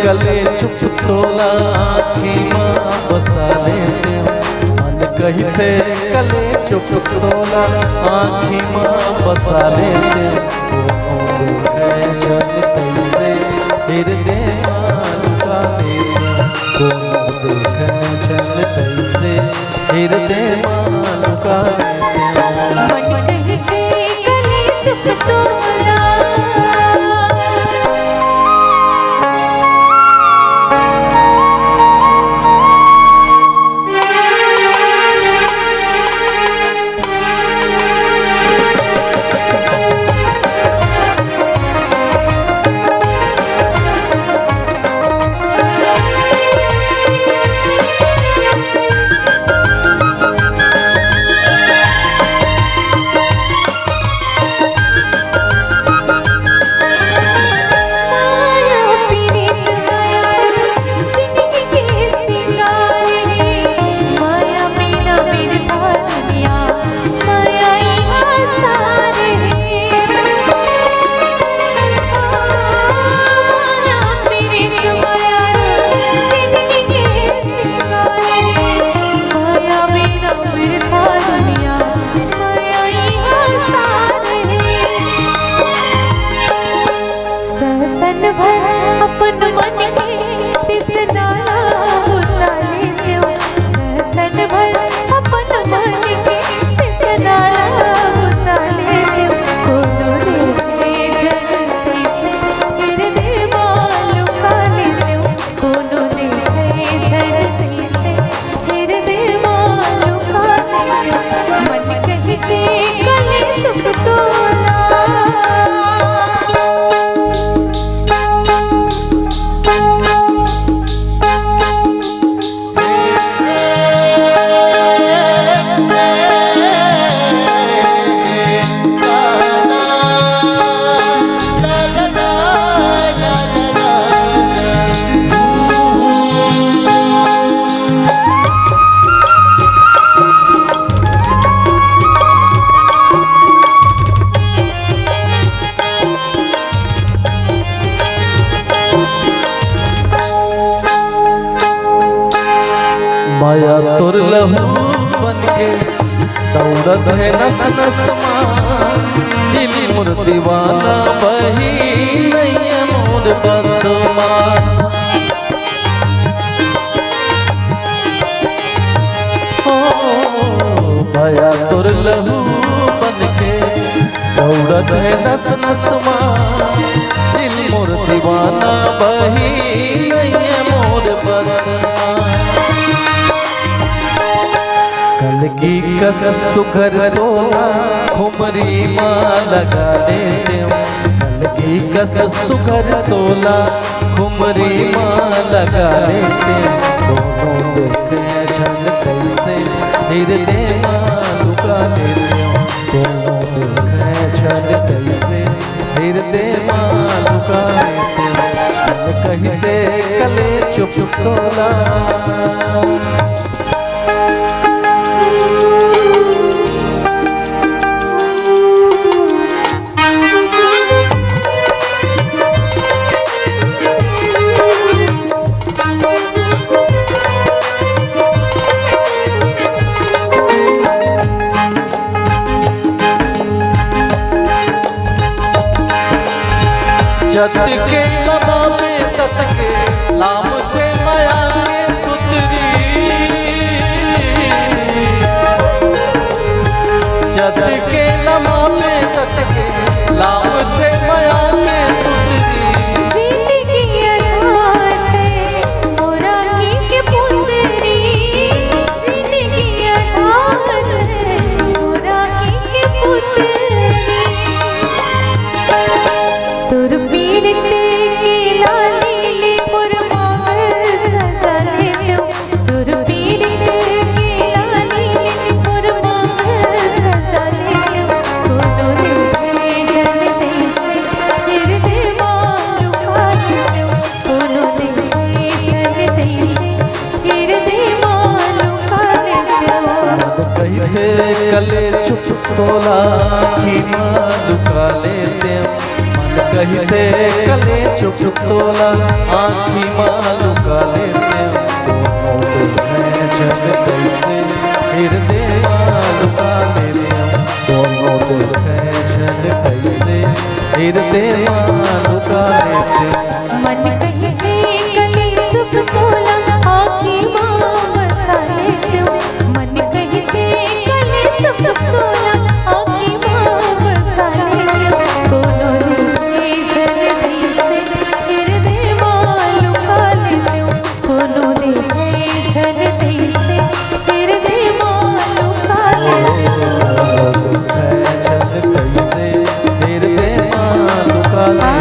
कले चुप तोला आँखी माँ बसा लेते मन कहते कले चुप तोला आँखी माँ बसा लेते जलते से हृदय लुका लेते जलते से हृदय लुका लेते चुप तोला माया तुर लहू बन के दौड़त है नस नस मां दिल मोर दीवाना बही नहीं है मोर बस मां माया तुर लहू बन के दौड़त है नस नस मां दिल मोर दीवाना बही नहीं है मोर बस की कस सुखर तोला खुमरी माँ लगा लेते कल की कस सुखर तोला खुमरी माँ लगा लेते दोनों देखते छल कैसे हृदय माँ लुका लेते दोनों देखते छल कैसे हृदय माँ लुका लेते कहते कले चुप तोला जत के लबा में तत के लाम थे माया के सुतरी जत के लबा में तत के लाम थे माया के सुतरी कले चुप तोला की माँ लुका लेते मन कहते कले चुप तोला आँखी मालू काले जग कैसे हृदय मालू काले दोनों जग कैसे हृदय मालू काले मन कहते कले चुप तोला आँखी मसाले क्यों मन कहते कले चुप तोला आँखी मसाले क्यों दोनों दिखे जल्दी से हृदय मालू काले क्यों दोनों दिखे जल्दी से हृदय मालू काले कैसे हृदय मालू काले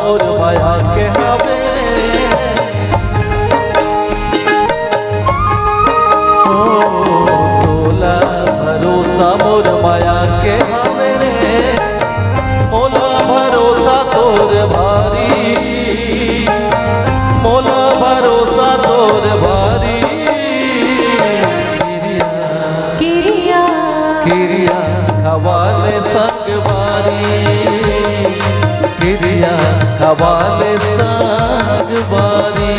मोर माया के हवे तोला भरोसा मोर माया के हवे मोला भरोसा तोर भारी मोला भरोसा तोर भारी किरिया किरिया खवाले संग बारी किरिया खवाले संग बारी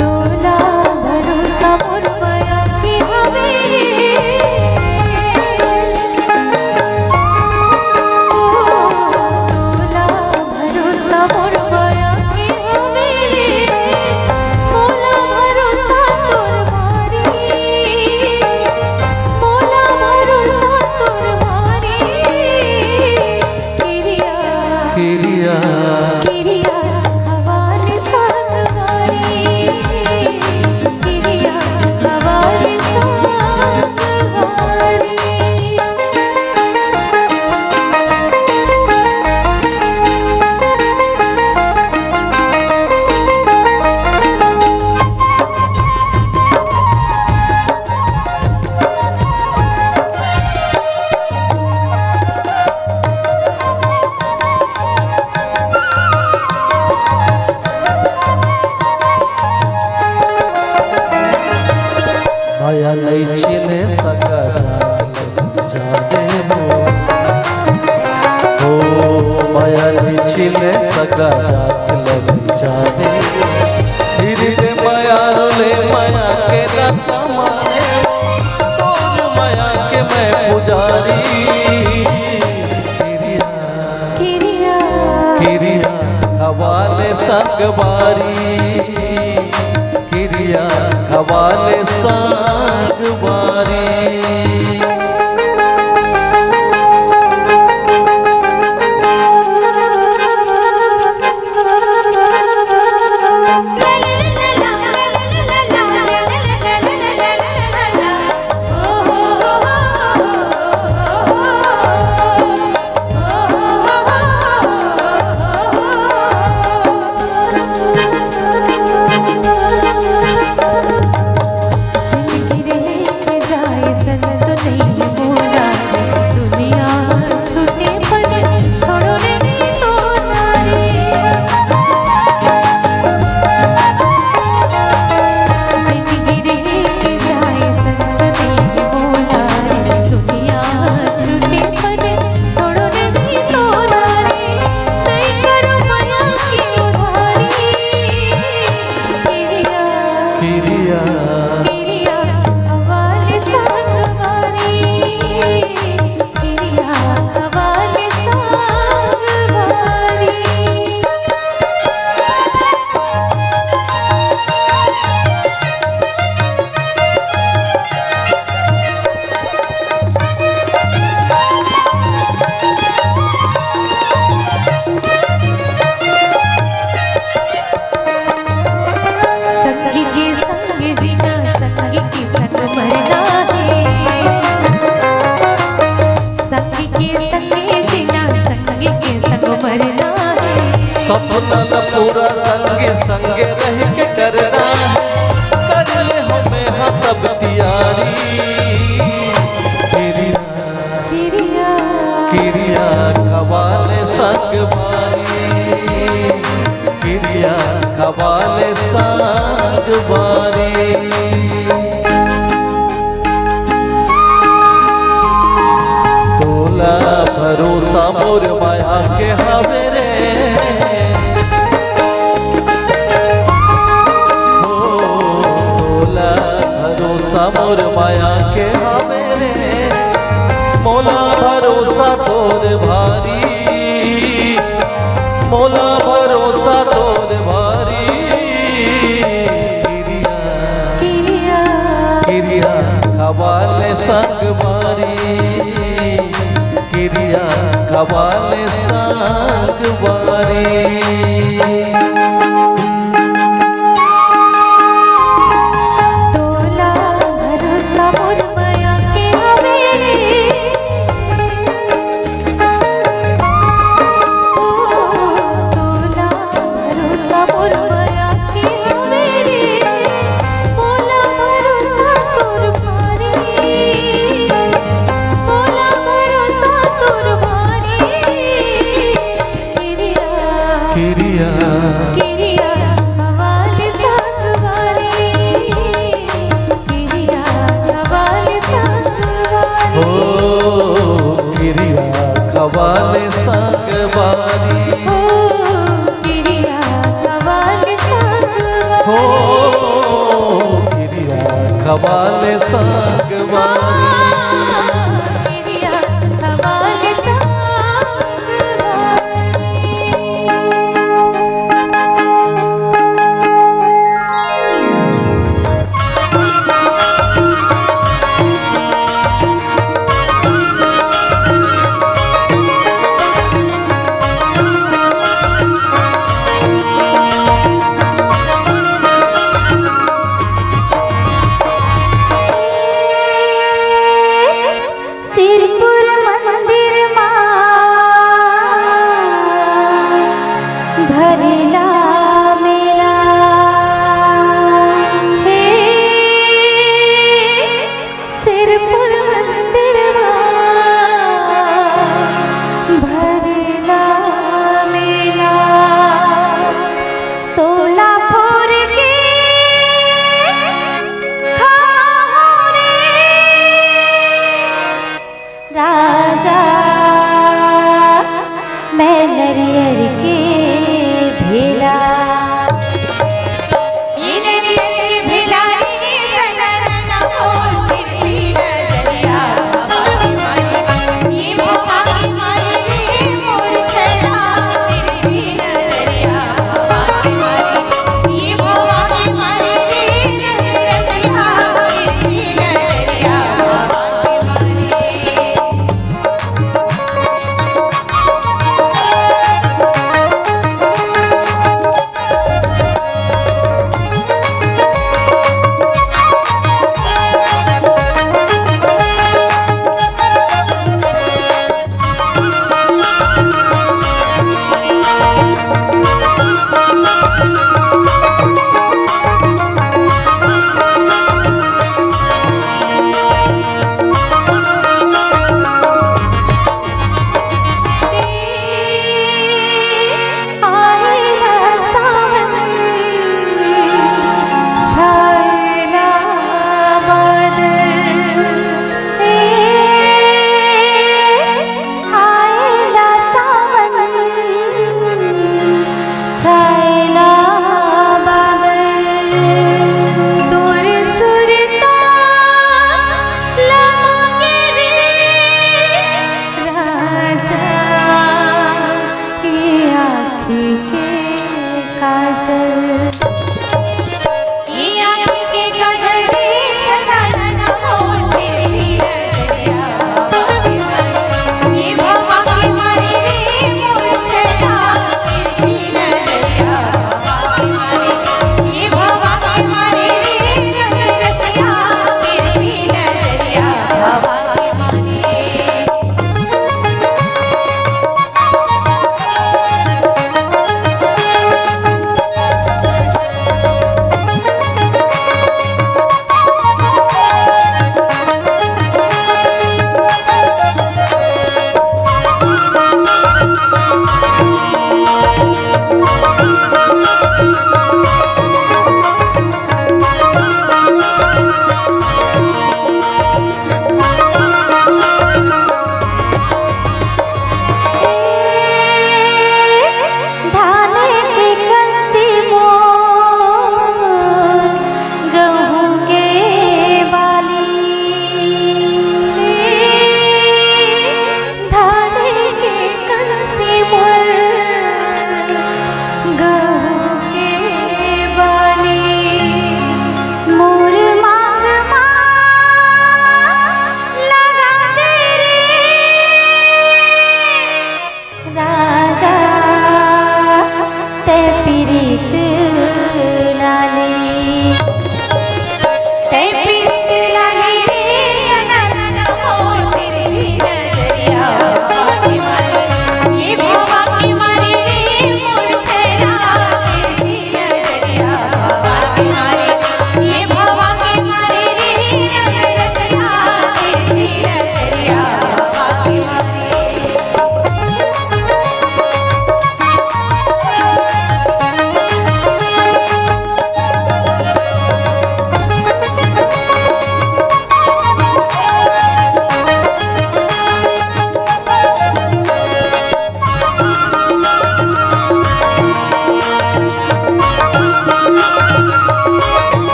तोला भरोसा मोर माया के हवे तोला भरोसा मोर माया के हवे मोला भरोसा तोर भारी मोला भरोसा तोर भारी किरिया किरिया किरिया हवाले संग बारी किरिया हवाले संग बारी माया नहीं छीने सका जाने हो माया नहीं छीने सका जाने धीरे माया रोले माया के लता माने तोर माया के मैं पुजारी किरिया किरिया हवाले संग बारी किरिया हवाले संग बारी किरिया किरिया हवाले संग बारी किरिया खवाले संग बारी किरिया खवाले संग बारी तोला भरोसा मोर माया के हवे रे हो तोला भरोसा मोर माया के हवे रे मोला भरोसा तोर भारी मोला भरोसा तोर भारी किरिया किरिया किरिया खवाले संग बारी किरिया खवाले संग बारी तोला भरोसा मोर माया के हवे रे तोला भरोसा मोर माया के हवे रे मोला भरोसा तोर भारी मोला भरोसा तोर भारी किरिया किरिया किरिया खवाले संग बारी किरिया खवाले संग हो बारी किरिया खवाले संग बारी ओ किरिया खवाले संग हो बारी किरिया खवाले संग बारी किरिया खवाले संग सिरपुर मंदिर भरेला मेला हे सिरपुर मंदिर भरेला मेला तोला फोर के खाओ रे राजा मैं नरियर के भेला ये नरियर के भेला रे सनन न बोल तिरछी नजरिया भवा की मारी ये भवा की मारी रे मोर चला तिरछी नजरिया भवा की मारी ये भवा की मारी रे रसिया तिरछी नजरिया भवा की मारी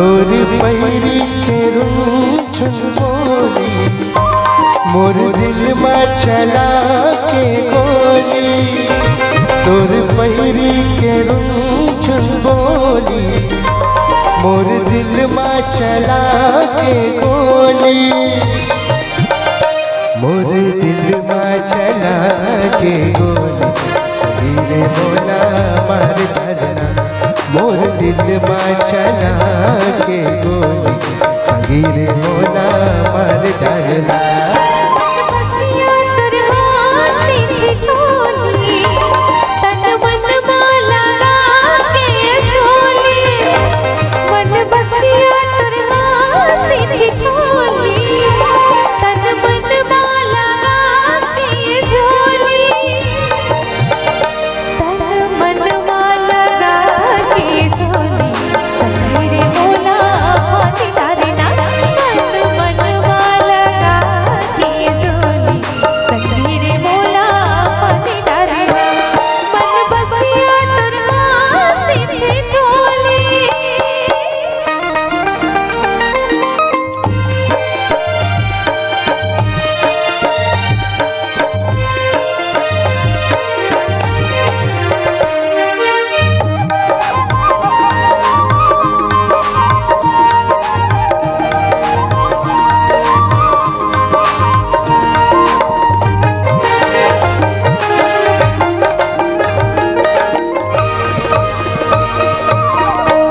तोर पैरी के रूठ बोली मोर दिल में चला के गोली तोर पैरी के रूठ बोली मोर दिल में चला के गोली मोर दिल में चला के गोली वीरे मोला मार धरना मोर दिल में चला के गोली वीरे मोला मार धरना बसिया तरह सीठी ढोली तन मन माला के झोली मन बसिया तरह सीठी ढोली तन मन माला के झोली तन मन माला के झोली सवेरे मोला पानी तारना तन मन माला के झोली सवेरे मोला पानी तारना मन बसिया तरह सीधी ढोली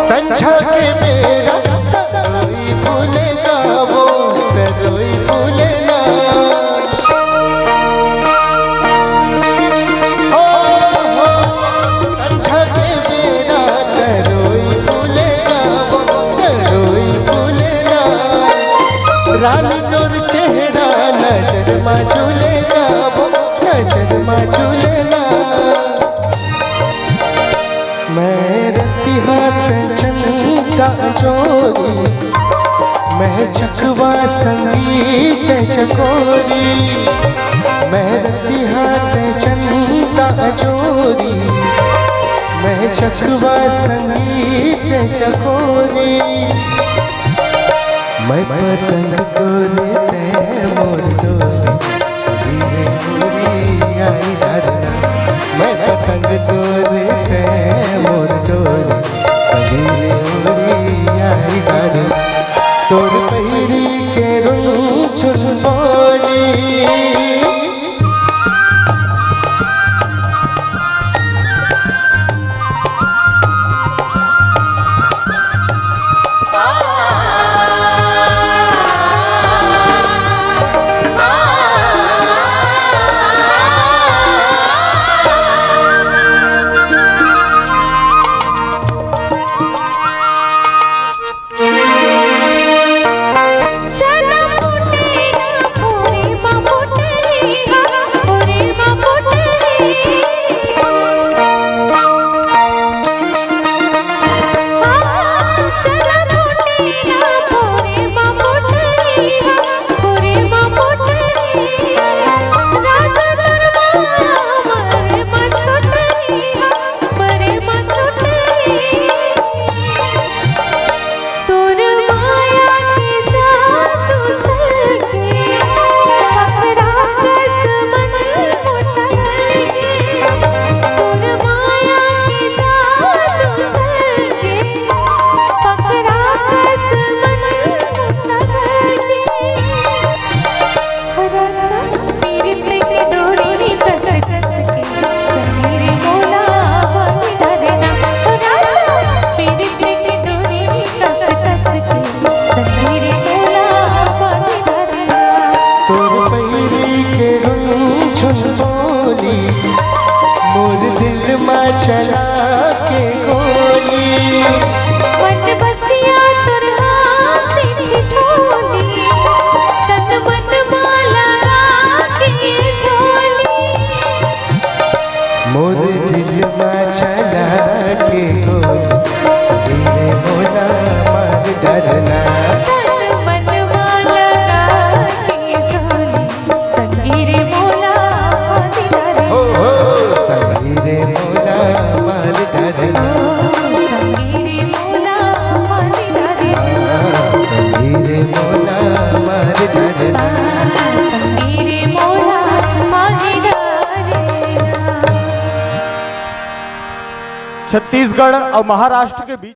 संझा के मेरा तरोई भूलेगा वो तरोई भूलेगा हो संझा के मेरा तरोई भूलेगा वो तरोई भूलेगा रानी तोर चेहरा नजर में झूलेगा वो नजर में झूलेगा मैं रती हाथ चंदा चोरी मैं चकवा संगीत चकोरी मैं रती हाथ चंदा चोरी मैं चकवा संगीत चकोरी मैं पतंग तोरे ते मोर डोरी सभी मोरी आई धरना मैं पतंग तोरे ते मोर डोरी सभी मोरी आई धरना तोर पैरी के रूठ बोली छत्तीसगढ़ और महाराष्ट्र के बीच